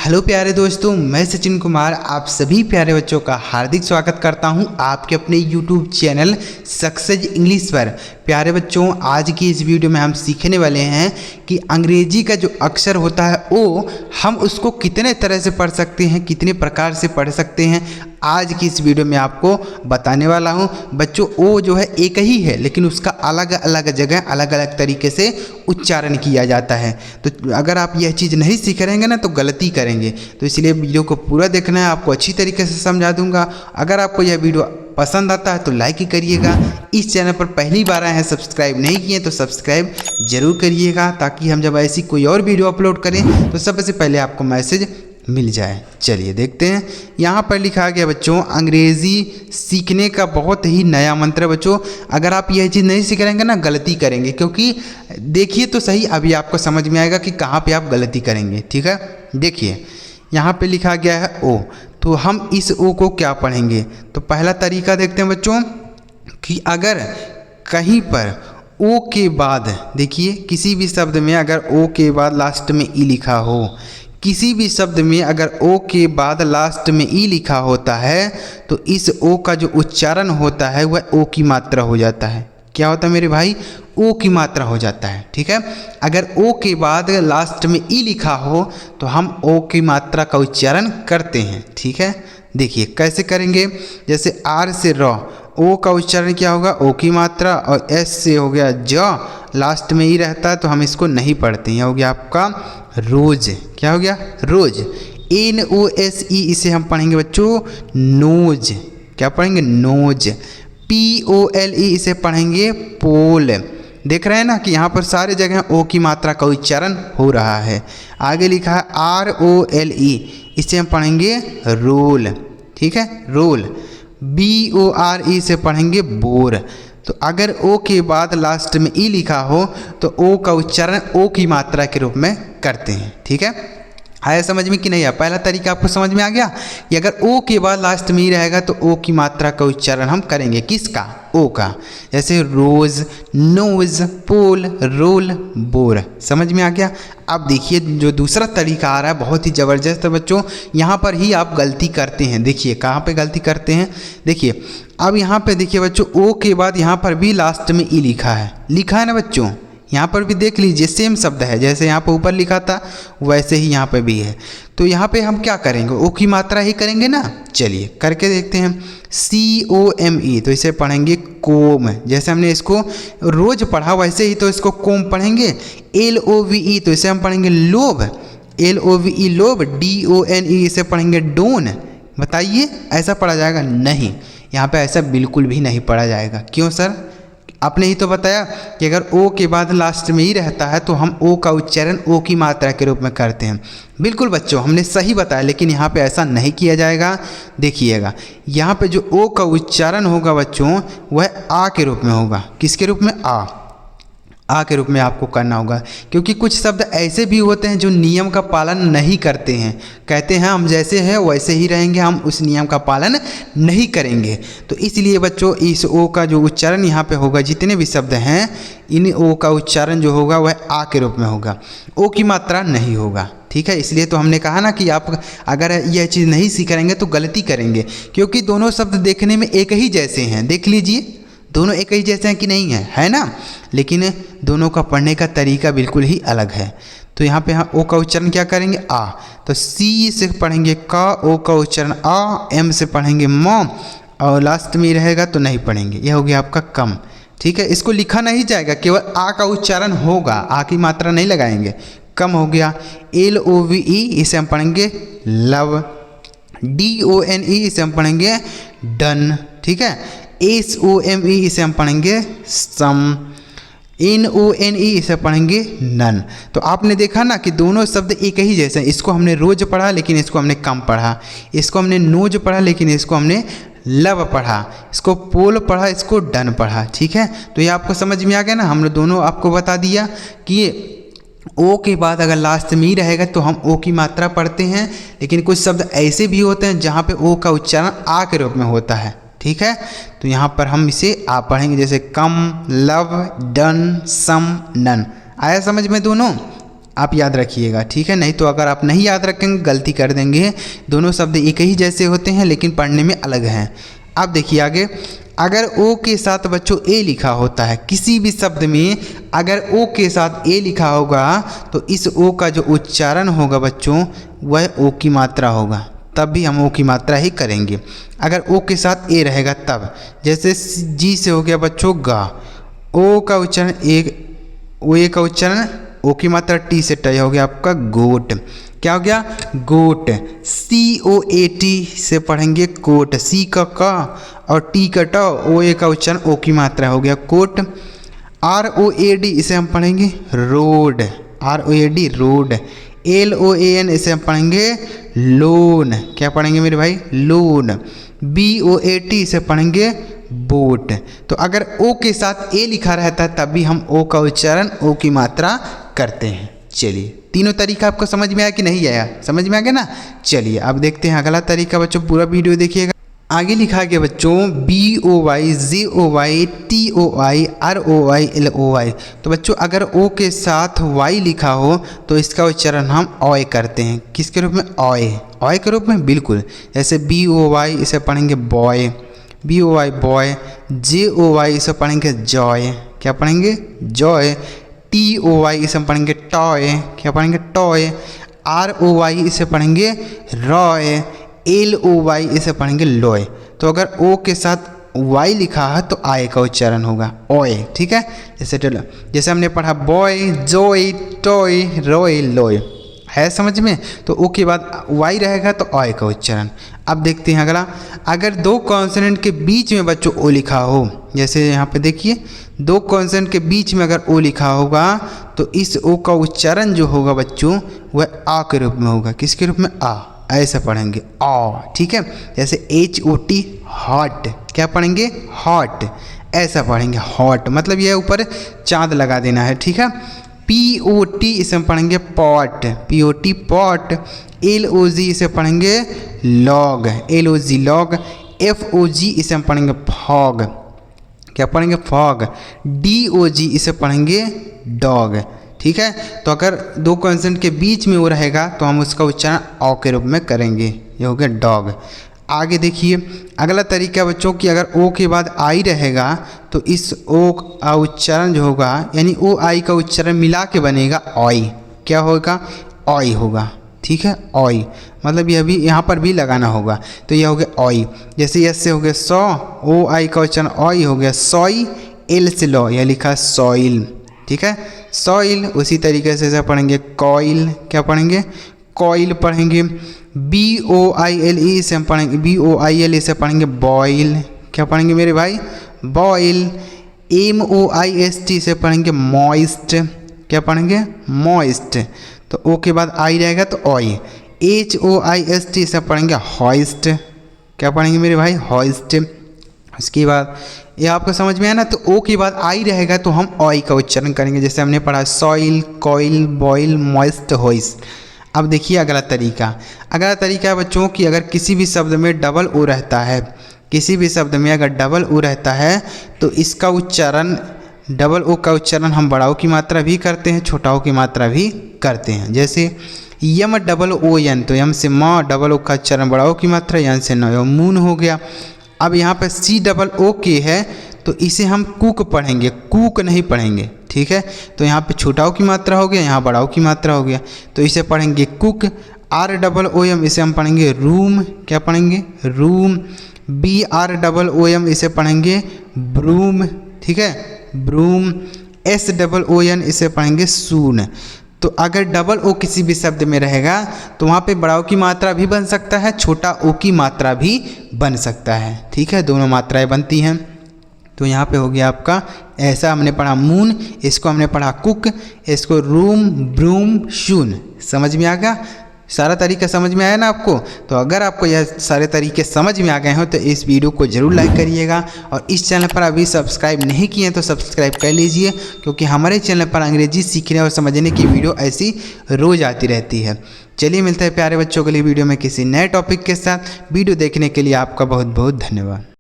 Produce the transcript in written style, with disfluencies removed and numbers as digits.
Hello प्यारे दोस्तों, मैं सचिन कुमार आप सभी प्यारे बच्चों का हार्दिक स्वागत करता हूं आपके अपने YouTube चैनल सक्सेस इंग्लिश पर। प्यारे बच्चों, आज की इस वीडियो में हम सीखने वाले हैं कि अंग्रेजी का जो अक्षर होता है वो हम उसको कितने तरह से पढ़ सकते हैं, कितने प्रकार से पढ़ सकते हैं। आज की इस वीडियो में आपको बताने वाला हूं। बच्चों, ओ जो है एक ही है, लेकिन उसका अलग अलग जगह अलग अलग तरीके से उच्चारण किया जाता है। तो अगर आप यह चीज़ नहीं सीख रहेंगे ना तो गलती करेंगे। तो इसलिए वीडियो को पूरा देखना है, आपको अच्छी तरीके से समझा दूंगा। अगर आपको यह वीडियो पसंद आता है तो लाइक ही करिएगा। इस चैनल पर पहली बार आए हैं, सब्सक्राइब नहीं किए तो सब्सक्राइब जरूर करिएगा, ताकि हम जब ऐसी कोई और वीडियो अपलोड करें तो सबसे पहले आपको मैसेज मिल जाए। चलिए देखते हैं। यहाँ पर लिखा गया बच्चों, अंग्रेज़ी सीखने का बहुत ही नया मंत्र। बच्चों, अगर आप यह चीज़ नहीं सीख रहेंगे ना गलती करेंगे, क्योंकि देखिए तो सही, अभी आपको समझ में आएगा कि कहाँ पे आप गलती करेंगे। ठीक है, देखिए यहाँ पे लिखा गया है ओ, तो हम इस ओ को क्या पढ़ेंगे। तो पहला तरीका देखते हैं बच्चों कि अगर कहीं पर ओ के बाद, देखिए किसी भी शब्द में अगर ओ के बाद लास्ट में ई लिखा हो, किसी भी शब्द में अगर ओ के बाद लास्ट में ई लिखा होता है तो इस ओ का जो उच्चारण होता है वह ओ की मात्रा हो जाता है। क्या होता है मेरे भाई? ओ की मात्रा हो जाता है। ठीक है, अगर ओ के बाद लास्ट में ई लिखा हो तो हम ओ की मात्रा का उच्चारण करते हैं। ठीक है, देखिए कैसे करेंगे। जैसे आर से र, ओ का उच्चारण क्या होगा? ओ की मात्रा। और एस से हो गया ज, लास्ट में ई रहता है तो हम इसको नहीं पढ़ते हैं। हो गया आपका रोज। क्या हो गया? रोज। एन ओ एस ई, इसे हम पढ़ेंगे बच्चों नोज। क्या पढ़ेंगे? Nose. P O L E, इसे पढ़ेंगे पोल। देख रहे हैं ना कि यहाँ पर सारे जगह ओ की मात्रा का उच्चारण हो रहा है। आगे लिखा है आर ओ एल ई, इसे हम पढ़ेंगे रोल। ठीक है, roll. B O R E से पढ़ेंगे बोर। तो अगर ओ के बाद लास्ट में ई लिखा हो तो ओ का उच्चारण ओ की मात्रा के रूप में करते हैं। ठीक है, आया समझ में कि नहीं? पहला तरीका आपको समझ में आ गया कि अगर ओ के बाद लास्ट में ही रहेगा तो ओ की मात्रा का उच्चारण हम करेंगे। किसका? ओ का। जैसे रोज, नोज, पोल, रोल, बोर। समझ में आ गया? अब देखिए जो दूसरा तरीका आ रहा है बहुत ही ज़बरदस्त है बच्चों। यहाँ पर ही आप गलती करते हैं। देखिए कहाँ पे गलती करते हैं। देखिए अब यहाँ पे देखिए बच्चों, ओ के बाद यहाँ पर भी लास्ट में ई लिखा है ना बच्चों। यहाँ पर भी देख लीजिए सेम शब्द है, जैसे यहाँ पर ऊपर लिखा था वैसे ही यहाँ पर भी है। तो यहाँ पे हम क्या करेंगे? ओ की मात्रा ही करेंगे ना। चलिए करके देखते हैं। सी ओ एम ई, तो इसे पढ़ेंगे कोम। जैसे हमने इसको रोज पढ़ा वैसे ही तो इसको कोम पढ़ेंगे। एल ओ वी ई, तो इसे हम पढ़ेंगे लोभ। एल ओ वी ई लोभ। डी ओ एन ई, इसे पढ़ेंगे डोन। बताइए ऐसा पढ़ा जाएगा? नहीं, यहाँ पे ऐसा बिल्कुल भी नहीं पढ़ा जाएगा। क्यों सर? आपने ही तो बताया कि अगर ओ के बाद लास्ट में ही रहता है तो हम ओ का उच्चारण ओ की मात्रा के रूप में करते हैं। बिल्कुल बच्चों, हमने सही बताया, लेकिन यहाँ पे ऐसा नहीं किया जाएगा। देखिएगा यहाँ पे जो ओ का उच्चारण होगा बच्चों वह आ के रूप में होगा। किसके रूप में? आ के रूप में आपको करना होगा, क्योंकि कुछ शब्द ऐसे भी होते हैं जो नियम का पालन नहीं करते हैं। कहते हैं हम जैसे हैं वैसे ही रहेंगे, हम उस नियम का पालन नहीं करेंगे। तो इसलिए बच्चों इस ओ का जो उच्चारण यहाँ पे होगा, जितने भी शब्द हैं इन ओ का उच्चारण जो होगा वह आ के रूप में होगा, ओ की मात्रा नहीं होगा। ठीक है, इसलिए तो हमने कहा ना कि आप अगर यह चीज़ नहीं सीख रहेंगे तो गलती करेंगे, क्योंकि दोनों शब्द देखने में एक ही जैसे हैं। देख लीजिए दोनों एक ही जैसे हैं कि नहीं है ना, लेकिन दोनों का पढ़ने का तरीका बिल्कुल ही अलग है। तो यहाँ पे हम ओ का उच्चारण क्या करेंगे? आ। तो सी से पढ़ेंगे का, ओ का उच्चारण आ। एम से पढ़ेंगे म, और लास्ट में रहेगा तो नहीं पढ़ेंगे। यह हो गया आपका कम। ठीक है, इसको लिखा नहीं जाएगा, केवल आ का उच्चारण होगा, आ की मात्रा नहीं लगाएंगे। कम हो गया। एल ओ वी ई, इसे हम पढ़ेंगे love. D O N E, इसे हम पढ़ेंगे डन। ठीक है, एस ओ एम ई, इसे हम पढ़ेंगे सम। एन ओ एन ई, इसे पढ़ेंगे नन। तो आपने देखा ना कि दोनों शब्द एक ही जैसे हैं। इसको हमने रोज पढ़ा लेकिन इसको हमने कम पढ़ा। इसको हमने नोज पढ़ा लेकिन इसको हमने लव पढ़ा। इसको पोल पढ़ा, इसको डन पढ़ा। ठीक है, तो ये आपको समझ में आ गया ना। हमने दोनों आपको बता दिया कि ओ के बाद अगर लास्ट में ही रहेगा तो हम ओ की मात्रा पढ़ते हैं, लेकिन कुछ शब्द ऐसे भी होते हैं जहाँ पे ओ का उच्चारण आ के रूप में होता है। ठीक है, तो यहाँ पर हम इसे आ पढ़ेंगे, जैसे कम, लव, डन, सम, नन। आया समझ में दोनों? आप याद रखिएगा, ठीक है। नहीं तो अगर आप नहीं याद रखेंगे गलती कर देंगे। दोनों शब्द एक ही जैसे होते हैं लेकिन पढ़ने में अलग हैं। अब देखिए आगे, अगर ओ के साथ बच्चों ए लिखा होता है, किसी भी शब्द में अगर ओ के साथ ए लिखा होगा तो इस ओ का जो उच्चारण होगा बच्चों वह ओ की मात्रा होगा, तब भी हम ओ की मात्रा ही करेंगे। अगर ओ के साथ ए रहेगा तब, जैसे जी से हो गया बच्चों गा, ओ का उच्चारण ए का उच्चारण ओ की मात्रा टी से ट हो गया आपका गोट। क्या हो गया? गोट। COAT से पढ़ेंगे कोट, सी का और टी का ट, ओ ए का उच्चारण ओ की मात्रा हो गया कोट। ROAD इसे हम पढ़ेंगे रोड, ROAD रोड। LOAN इसे हम पढ़ेंगे लोन। क्या पढ़ेंगे मेरे भाई? लोन। BOAT इसे पढ़ेंगे बोट। तो अगर ओ के साथ ए लिखा रहता है तब भी हम ओ का उच्चारण ओ की मात्रा करते हैं। चलिए, तीनों तरीका आपको समझ में आया कि नहीं आया? समझ में आ गया ना? चलिए अब देखते हैं अगला तरीका बच्चों, पूरा वीडियो देखिएगा। आगे लिखा गया बच्चों BOY JOY TOI ROI LOI। तो बच्चों अगर ओ के साथ वाई लिखा हो तो इसका उच्चारण हम ऑय करते हैं। किसके रूप में? ऑय, ऑय के रूप में, बिल्कुल। जैसे BOY इसे पढ़ेंगे बॉय, BOY बॉय। JOY इसे पढ़ेंगे जॉय। क्या पढ़ेंगे? जॉय। TOY इसे हम पढ़ेंगे टॉय। क्या पढ़ेंगे? टॉय। ROY इसे पढ़ेंगे रॉय। LOY इसे पढ़ेंगे लॉय। तो अगर ओ के साथ वाई लिखा है तो आय का उच्चारण होगा ओए, ठीक है। जैसे हमने पढ़ा boy Joy toy Roy Loy, है समझ में? तो ओ के बाद वाई रहेगा तो ऑय का उच्चारण। अब देखते हैं अगला, अगर दो कॉन्सोनेंट के बीच में बच्चों ओ लिखा हो, जैसे यहाँ पे देखिए दो कॉन्सोनेंट के बीच में अगर ओ लिखा होगा तो इस ओ का उच्चारण जो होगा बच्चों वह आ के रूप में होगा। किसके रूप में? आ, ऐसा पढ़ेंगे आ, ठीक है। जैसे HOT हॉट। क्या पढ़ेंगे? हॉट, ऐसा पढ़ेंगे हॉट, मतलब यह ऊपर चांद लगा देना है, ठीक है। POT इसे हम पढ़ेंगे पॉट, POT पॉट। LOG इसे पढ़ेंगे लॉग, LOG लॉग। FOG इसे हम पढ़ेंगे फॉग। क्या पढ़ेंगे? फॉग। DOG इसे पढ़ेंगे डॉग, ठीक है। तो अगर दो कॉन्सोनेंट के बीच में वो रहेगा तो हम उसका उच्चारण औ के रूप में करेंगे, ये हो गया डॉग। आगे देखिए अगला तरीका बच्चों कि अगर ओ के बाद आई रहेगा तो इस ओ का उच्चारण जो होगा यानी ओ आई का उच्चारण मिला के बनेगा ऑय। क्या होगा? ऑय होगा, ठीक है। ऑय मतलब यह भी यहाँ पर भी लगाना होगा, तो यह हो गया ऑय। जैसे यस से हो गया सौ, ओ आई का उच्चारण ऑय हो गया सॉई। एल से लॉ, यह लिखा सॉइल, ठीक है, सॉइल। उसी तरीके से पढ़ेंगे कॉइल। क्या पढ़ेंगे? कॉइल पढ़ेंगे। BOILE से हम पढ़ेंगे BOIL से पढ़ेंगे बॉइल। क्या पढ़ेंगे मेरे भाई? बॉइल। MOIST से पढ़ेंगे मॉइस्ट। क्या पढ़ेंगे? मॉइस्ट। तो ओ के बाद आई रहेगा तो ऑय। HOIST से पढ़ेंगे हॉइस्ट। क्या पढ़ेंगे मेरे भाई? हॉइस्ट। उसके बाद ये आपको समझ में आया ना? तो ओ के बाद आई रहेगा तो हम ऑय का उच्चारण करेंगे, जैसे हमने पढ़ा soil, coil, boil, moist, hoist. अब देखिए अगला तरीका। अगला तरीका है बच्चों कि अगर किसी भी शब्द में डबल ओ रहता है, किसी भी शब्द में अगर डबल ओ रहता है तो इसका उच्चारण, डबल ओ का उच्चारण हम बड़ा ओ की मात्रा भी करते हैं, छोटा ओ की मात्रा भी करते हैं। जैसे यम डबल ओ एन, तो यम से म, डबल ओ का उच्चारण बड़ा ओ की मात्रा, यन से न, मून हो गया। अब यहाँ पर C डबल O के है तो इसे हम कुक पढ़ेंगे, कुक नहीं पढ़ेंगे, ठीक है। तो यहाँ पे छोटा ओ की मात्रा हो गया, यहाँ बड़ा ओ की मात्रा हो गया, तो इसे पढ़ेंगे कुक। ROOM इसे हम पढ़ेंगे रूम। क्या पढ़ेंगे? रूम। BROOM इसे पढ़ेंगे ब्रूम, ठीक है, ब्रूम। SOON इसे पढ़ेंगे सून। तो अगर डबल ओ किसी भी शब्द में रहेगा तो वहाँ पे बड़ा ओ की मात्रा भी बन सकता है, छोटा ओ की मात्रा भी बन सकता है, ठीक है, दोनों मात्राएं बनती हैं। तो यहाँ पे हो गया आपका, ऐसा हमने पढ़ा मून, इसको हमने पढ़ा कुक, इसको रूम, ब्रूम, शून। समझ में आ गया? सारा तरीका समझ में आया ना आपको? तो अगर आपको यह सारे तरीके समझ में आ गए हो तो इस वीडियो को ज़रूर लाइक करिएगा, और इस चैनल पर अभी सब्सक्राइब नहीं किए हैं तो सब्सक्राइब कर लीजिए, क्योंकि हमारे चैनल पर अंग्रेजी सीखने और समझने की वीडियो ऐसी रोज़ आती रहती है। चलिए मिलते हैं प्यारे बच्चों के लिए वीडियो में किसी नए टॉपिक के साथ। वीडियो देखने के लिए आपका बहुत बहुत धन्यवाद।